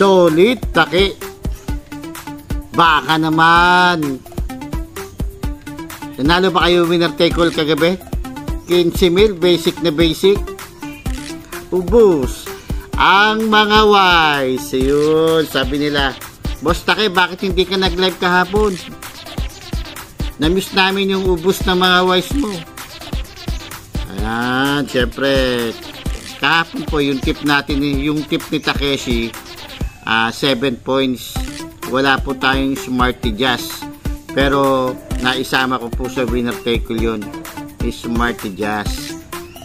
Solid taki. Baka naman. Nanalo ba kayo winner take all kagabi? 15,000, basic na basic. Ubus ang mga wise. Ayun, sabi nila, Boss Taki, bakit hindi ka nag-live kahapon? Na-miss namin yung ubus ng mga wise mo. Ayan, syempre, kahapon po yung tip natin, yung tip ni Takeshi, 7 points. Wala po tayong Smarty Jazz. Pero, naisama ko po sa winner take all yun. Is Smarty Jazz.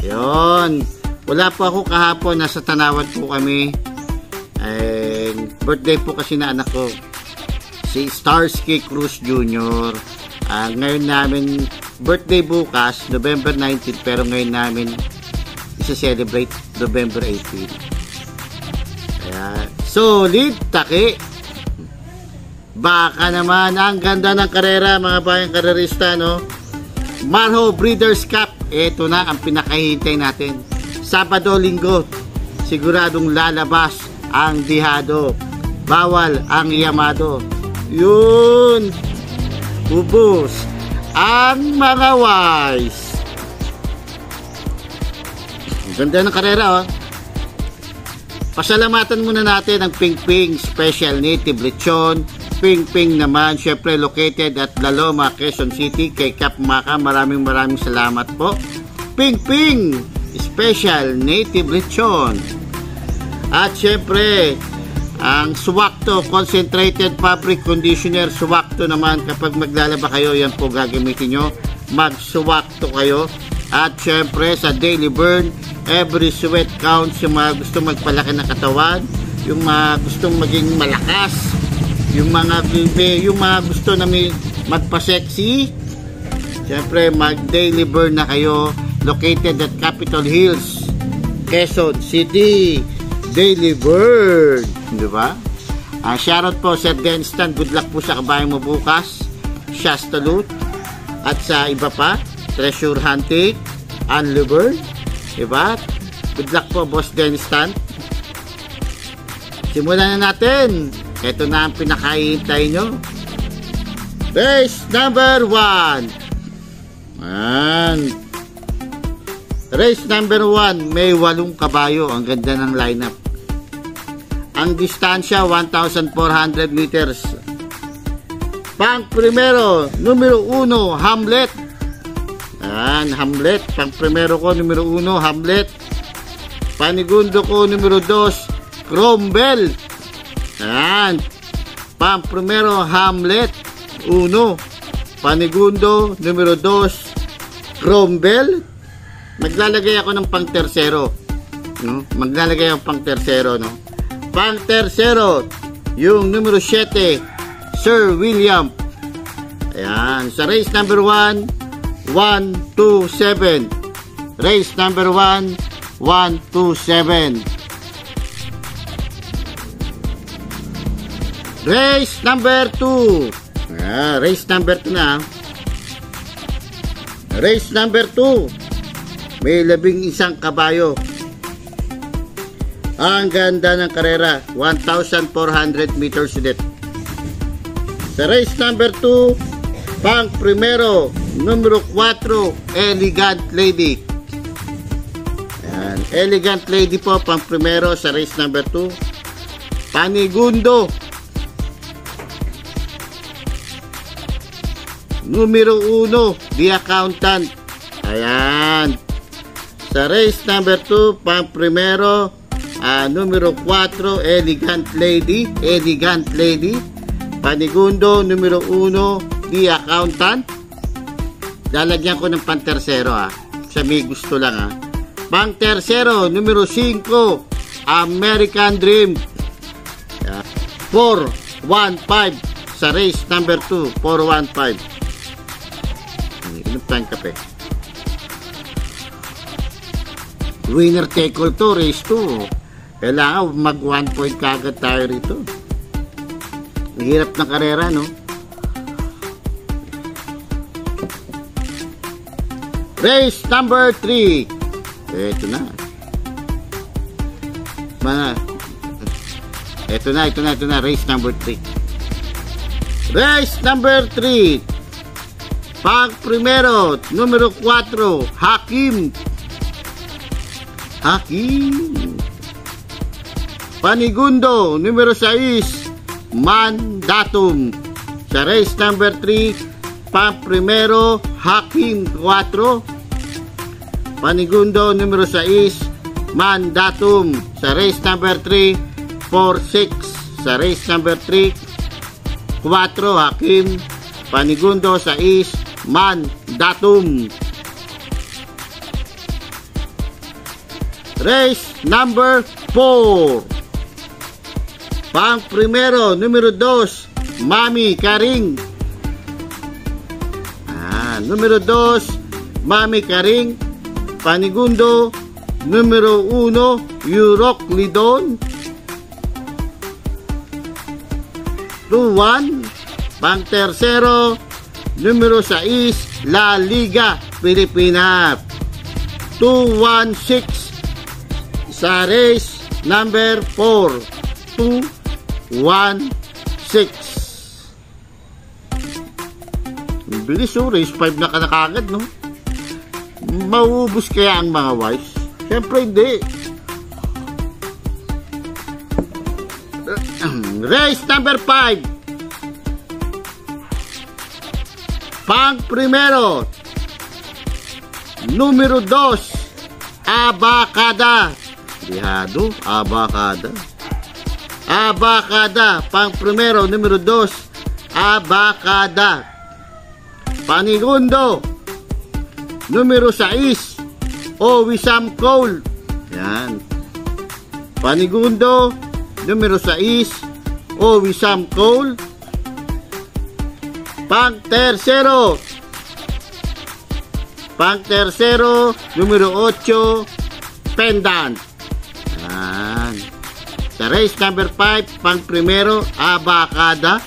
Yun. Wala po ako kahapon. Nasa Tanawan po kami. And birthday po kasi na anak ko. Si Starsky Cruz Jr. Ngayon namin, birthday bukas, November 19. Pero ngayon namin, isa-celebrate November 18. Ayan. Solid taki. Baka naman. Ang ganda ng karera, mga bayang karerista, no? Marho Breeders' Cup. Ito na ang pinakahintay natin. Sabado, Linggo, siguradong lalabas ang Dihado. Bawal ang Yamado. Yun. Ubus ang mga wise. Ang ganda ng karera, oh. Pasalamatan muna natin ang Ping Ping Special Native Lechon. Ping Ping naman, syempre located at Laloma, Quezon City, kay Cap Maka. Maraming salamat po. Ping Ping Special Native Lechon. At syempre, ang Suwakto Concentrated Fabric Conditioner. Suwakto naman, kapag maglalaba kayo, yan po gagamitin nyo. Mag-suwakto kayo. At syempre, sa Daily Burn, every sweat counts. Yung mga gusto magpalaki ng katawan, yung mga gustong maging malakas, yung mga gusto na magpa-sexy, syempre mag-Daily Burn na kayo. Located at Capitol Hills, Quezon City. Daily Burn, di ba? Shoutout po Sir Denstan. Good luck po sa kabayan mo bukas. Shasta Loot. At sa iba pa, Treasure Hunting, Unleburn, di ba? Good luck po, Boss Denstan. Simulan na natin. Ito na ang pinakahihintay nyo. Race number 1. Race number 1, may 8 kabayo. Ang ganda ng lineup. Ang distansya, 1,400 meters. Pang primero, numero 1, Hamlet. Hamlet. Pang primero ko, numero 1, Hamlet. Panigundo ko, numero 2, Cromwell. Pang primero, Hamlet, 1. Panigundo, numero 2, Cromwell. Maglalagay ako ng pang tersero, no? Maglalagay ako pang tersero, no? Pang tersero, yung numero 7, Sir William. Ayan, sa race number 1, 1, 2, 7. Race number 1, 1, 2, 7. Race number 2. Race number 2 na. Race number 2. May 11 kabayo. Ang ganda ng karera. 1,400 meters ulit. Sa race number 2, pang primero, numero 4, Elegant Lady. Ayan. Elegant Lady po, pang primero sa race number 2. Panigundo, numero 1, The Accountant. Ayan. Sa race number 2, pang primero, numero 4, Elegant Lady. Elegant Lady. Panigundo, numero 1, The Accountant. Lalagyan ko ng pang tersero, sa may gusto lang, Pang tersero, numero 5, American Dream. 4-1-5 sa race number 2. 4-1-5. Inom tayong kape. Winner take all to, race 2. Kailangan mag 1 point kagad tayo rito. Hirap ng karera, no? Race number 3. Ito na. Ito na, race number 3. Race number 3. Pang primero, numero 4, Hakim. Panigundo, numero 6, Mandatum. Sa race number 3, pang primero, Hakim 4. Panigundo, numero 6, Mandatum. Sa race number 3, 4-6. Sa race number 3, 4, Hakim. Panigundo, 6, Mandatum. Race number 4. Pang primero, numero 2, Mami Karing. Numero 2, Mami Karing. Panigundo, numero 1, Yurok Lidon. 2-1. Pang tercero, numero 6, La Liga Pilipinas. 2-1-6. Sa race number 4, 2-1-6. Bilis, race 5 na kagad, no? Mauubos kaya ang mga wise? Siyempre hindi. Race number 5. Pang primero, numero 2, Abacada. Dihado, Abacada. Pang primero, numero 2, Abacada. Panigundo, numero 6, Owisam Cole. Yan. Panigundo, numero 6, Owisam Cole. Pang tercero, numero 8, Pendant. Yan. Sa race number 5, pang primero, Abacada.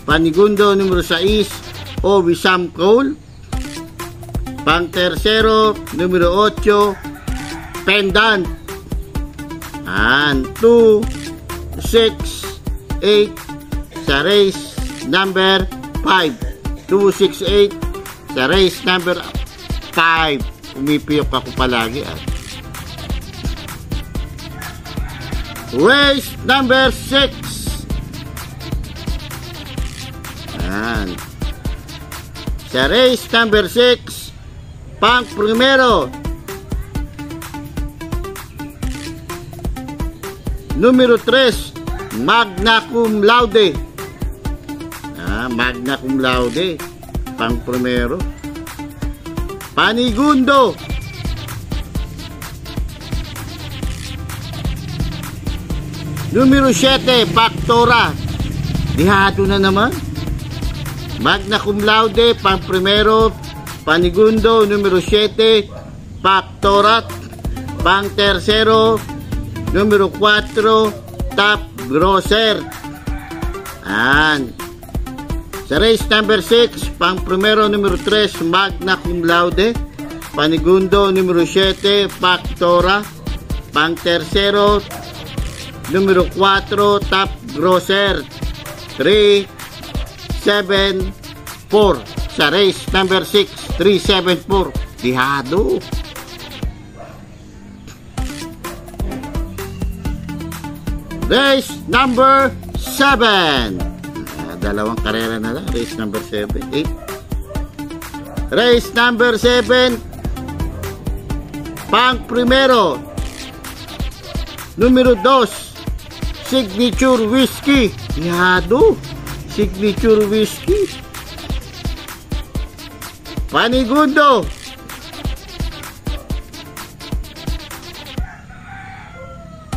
Panigundo, numero 6, Owisam Cole. Pang tercero, numero 8, Pendant. 2, 6, 8 sa race number 5. 2, 6, 8 sa race number 5. Umipiyok ako palagi. Race number 6. Sa race number 6, pang primero, numero 3, Magna Cum Laude. Magna Cum Laude, pang primero. Panigundo, numero 7, Factora. Dihado na naman. Magna Cum Laude, pang primero. Panigundo, numero 7, Factorat. Pang tercero, numero 4, Top Grosser. Sa race number 6, pang primero, numero 3, Magna Cum Laude. Panigundo, numero 7, Factora. Pang tercero, numero 4, Top Grosser. 3, 7, 4. Sa race number 6, 3, 7, 4. Dihado. Race number 7. Dalawang karera na lang. Race number 7, 8. Race number 7, pang primero, numero 2, Signature Whiskey. Dihado. Signature Whiskey. Panigundo,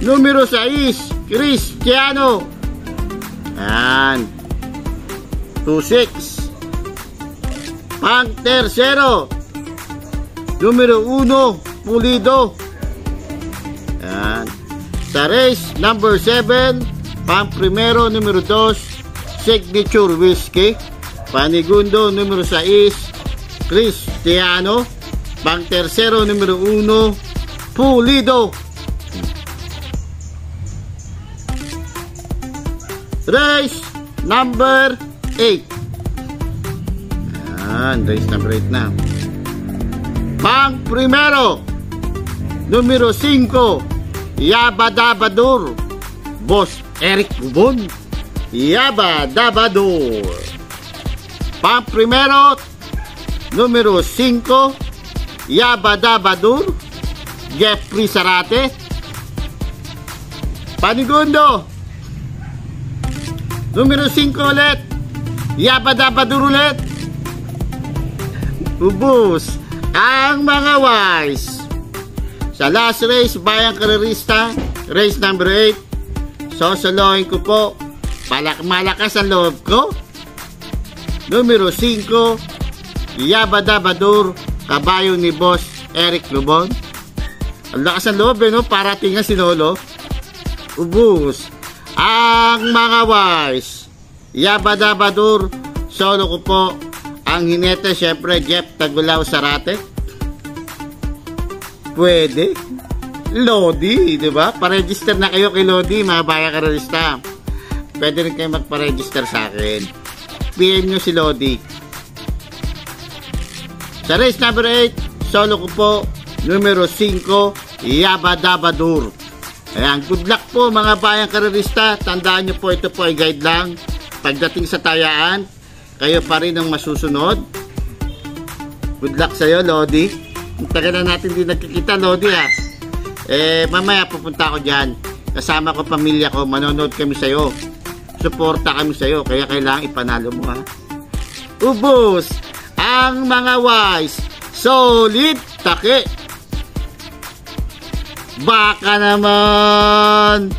numero 6, Cristiano. 2-6. Pang tercero, numero 1, Pulido. Sa race number 7, pang primero, numero 2, Signature Whiskey. Panigundo, numero 6, Cristiano. Pang tercero, numero 1, Pulido. Race number 8. Ayan, race number 8 na. Pang primero, numero 5, Yabadabadur, Boss Eric Lubon. Yabadabadur. Pang primero, numero 5, Yabadabadur, Jeffrey Sarate. Panigundo, numero 5 ulit, Yabadabadur ulit. Ubus ang mga wise. Sa last race, Bayang Karerista, race number 8, sosolohin ko po, malakas ang loob ko. Numero 5, Yabadabadur, kabayo ni Boss Eric Lubon. Ang lakas ang loob, no? Para tingnan si Lolo. Ubus ang mga wise. Yabadabadur, solo ko po. Ang hinete, syempre, Jeff Tagulaw Sarate. Pwede. Lodi, di ba? Pa-register na kayo kay Lodi, mga Bayang Karerista. Pwede rin kayo magpa-register sa akin. PM nyo si Lodi. Sa race number 8, solo ko po, numero 5, Yabadabadur. Ayan, good luck po mga Bayang Karerista. Tandaan nyo po, ito po ay guide lang. Pagdating sa tayaan, kayo pa rin ang masusunod. Good luck sa'yo, Lodi. Tagal na natin din nagkikita, Lodi, ha. Mamaya pupunta ako dyan. Kasama ko, pamilya ko, manonood kami sa'yo. Suporta kami sa'yo, kaya kailangan ipanalo mo, ha. Ubus ang mga wise. Solid take. Baka naman.